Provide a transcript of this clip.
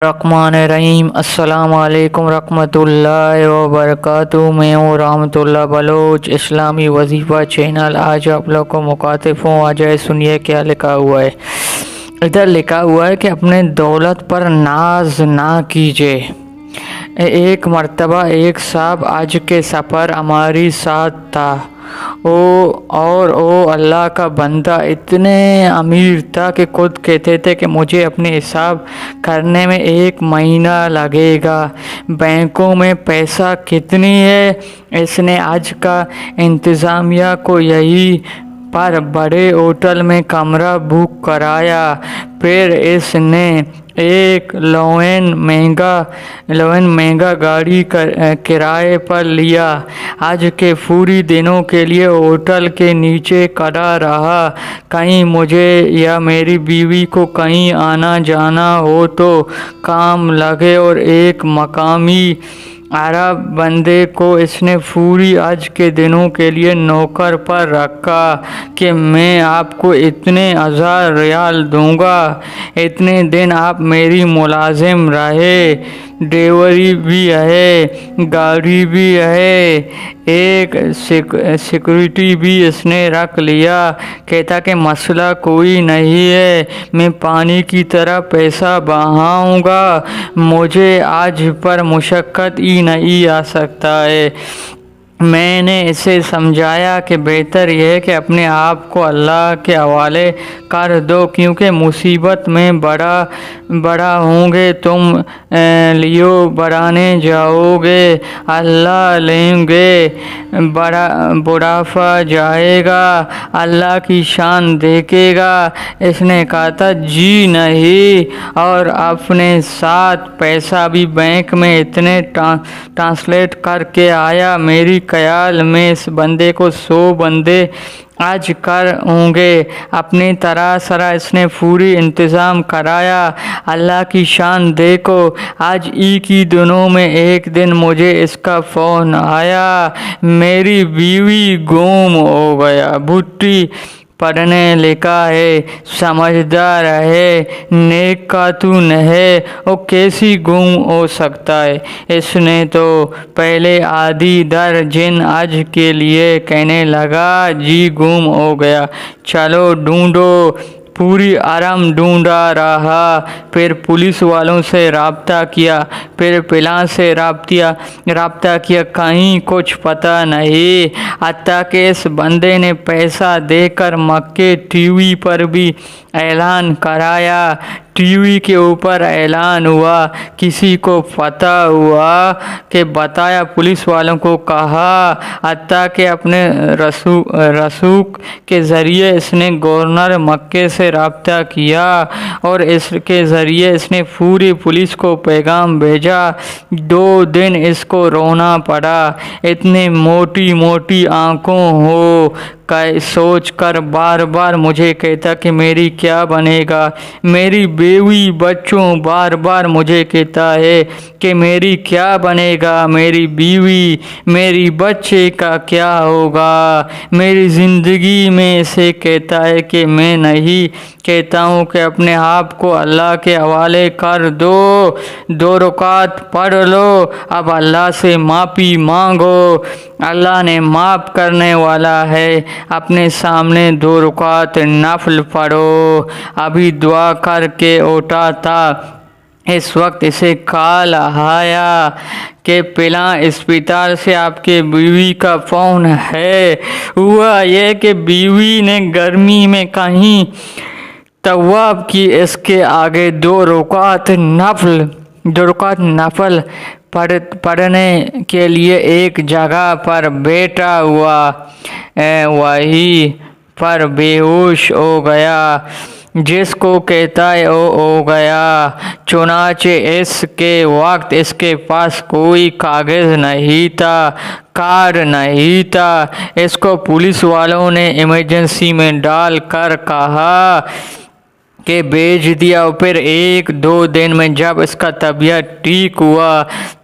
الرحمن الرحیم السلام علیکم ورحمۃ اللہ وبرکاتہ۔ میں ہوں رحمۃ اللہ بلوچ، اسلامی وظیفہ چینل۔ آج آپ لوگ کو مخاطب ہوں، آ جائے سنیے کیا لکھا ہوا ہے۔ ادھر لکھا ہوا ہے کہ اپنے دولت پر ناز نہ کیجیے۔ ایک مرتبہ ایک صاحب حج کے سفر ہمارے ساتھ تھا، اور اللہ کا بندہ اتنے امیر تھا کہ خود کہتے تھے کہ مجھے اپنے حساب کرنے میں 1 مہینہ لگے گا، بینکوں میں پیسہ کتنی ہے۔ اس نے حج کا انتظامیہ کو یہی پر بڑے ہوٹل میں کمرہ بک کرایا، پھر اس نے ایک لوین مہنگا گاڑی کرائے پر لیا۔ حج کے پورے دنوں کے لیے ہوٹل کے نیچے کھڑا رہا، کہیں مجھے یا میری بیوی کو کہیں آنا جانا ہو تو کام لگے، اور ایک مقامی عرب بندے کو اس نے پوری حج کے دنوں کے لیے نوکر پر رکھا کہ میں آپ کو اتنے 1000 ریال دوں گا، اتنے دن آپ میری ملازم رہے، ڈیلیوری بھی ہے، گاڑی بھی ہے، ایک سیکورٹی بھی اس نے رکھ لیا۔ کہتا کہ مسئلہ کوئی نہیں ہے، میں پانی کی طرح پیسہ بہاؤں گا، مجھے آج پر مشقت ہی نہیں آ سکتا ہے۔ میں نے اسے سمجھایا کہ بہتر یہ ہے کہ اپنے آپ کو اللہ کے حوالے کر دو، کیونکہ مصیبت میں بڑا ہوں گے تم لیو بڑھانے جاؤ گے، اللہ لیں گے، بڑھاپا جائے گا، اللہ کی شان دیکھے گا۔ اس نے کہا تھا جی نہیں، اور اپنے ساتھ پیسہ بھی بینک میں اتنے ٹرانسلیٹ کر کے آیا۔ میری خیال میں اس بندے کو 100 بندے حج کر ہوں گے۔ اپنی طرح اس نے پوری انتظام کرایا۔ اللہ کی شان دیکھو، آج ایک ہی دنوں میں ایک دن مجھے اس کا فون آیا، میری بیوی گم ہو گیا، بھٹی پڑھنے لکھا ہے، سمجھدار ہے، نیک خاتون ہے، وہ کیسی گم ہو سکتا ہے۔ اس نے تو پہلے آدھی درجن حج کے لیے کہنے لگا جی گم ہو گیا، چلو ڈھونڈو۔ پوری حرم ڈھونڈا رہا، پھر پولیس والوں سے رابطہ کیا، پھر پلان سے رابطہ کیا، کہیں کچھ پتہ نہیں، حتیٰ کہ اس بندے نے پیسہ دے کر مکے ٹی وی پر بھی اعلان کرایا۔ ٹی وی کے اوپر اعلان ہوا، کسی کو پتہ ہوا کہ بتایا، پولیس والوں کو کہا، حتیٰ کہ اپنے رسوخ کے ذریعے اس نے گورنر مکے سے رابطہ کیا، اور اس کے ذریعے اس نے پوری پولیس کو پیغام بھیجا۔ 2 دن اس کو رونا پڑا، اتنی موٹی آنکھوں ہو سوچ کر بار بار مجھے کہتا کہ میری کیا بنے گا، میری بیوی بچوں بار مجھے کہتا ہے کہ میری کیا بنے گا، میری بیوی میری بچے کا کیا ہوگا، میری زندگی میں اسے کہتا ہے کہ میں نہیں کہتا ہوں کہ اپنے آپ کو اللہ کے حوالے کر دو، 2 رکعت پڑھ لو، اب اللہ سے معافی مانگو، اللہ نے معاف کرنے والا ہے، اپنے سامنے 2 رکعت نفل پڑھو۔ ابھی دعا کر کے اٹھا تھا، اس وقت اسے کال آیا کہ فلاں اسپتال سے آپ کے بیوی کا فون ہے۔ ہوا یہ کہ بیوی نے گرمی میں کہیں طواف کی، اس کے آگے 2 رکعت نفل پڑھنے کے لیے ایک جگہ پر بیٹھا ہوا، وہیں پر بے ہوش ہو گیا، جس کو کہتا ہے وہ ہو گیا۔ چنانچہ اس کے وقت اس کے پاس کوئی کاغذ نہیں تھا، کارڈ نہیں تھا، اس کو پولیس والوں نے ایمرجنسی میں ڈال کر کہا کہ بھیج دیا۔ پھر 1-2 دن میں جب اس کا طبیعت ٹھیک ہوا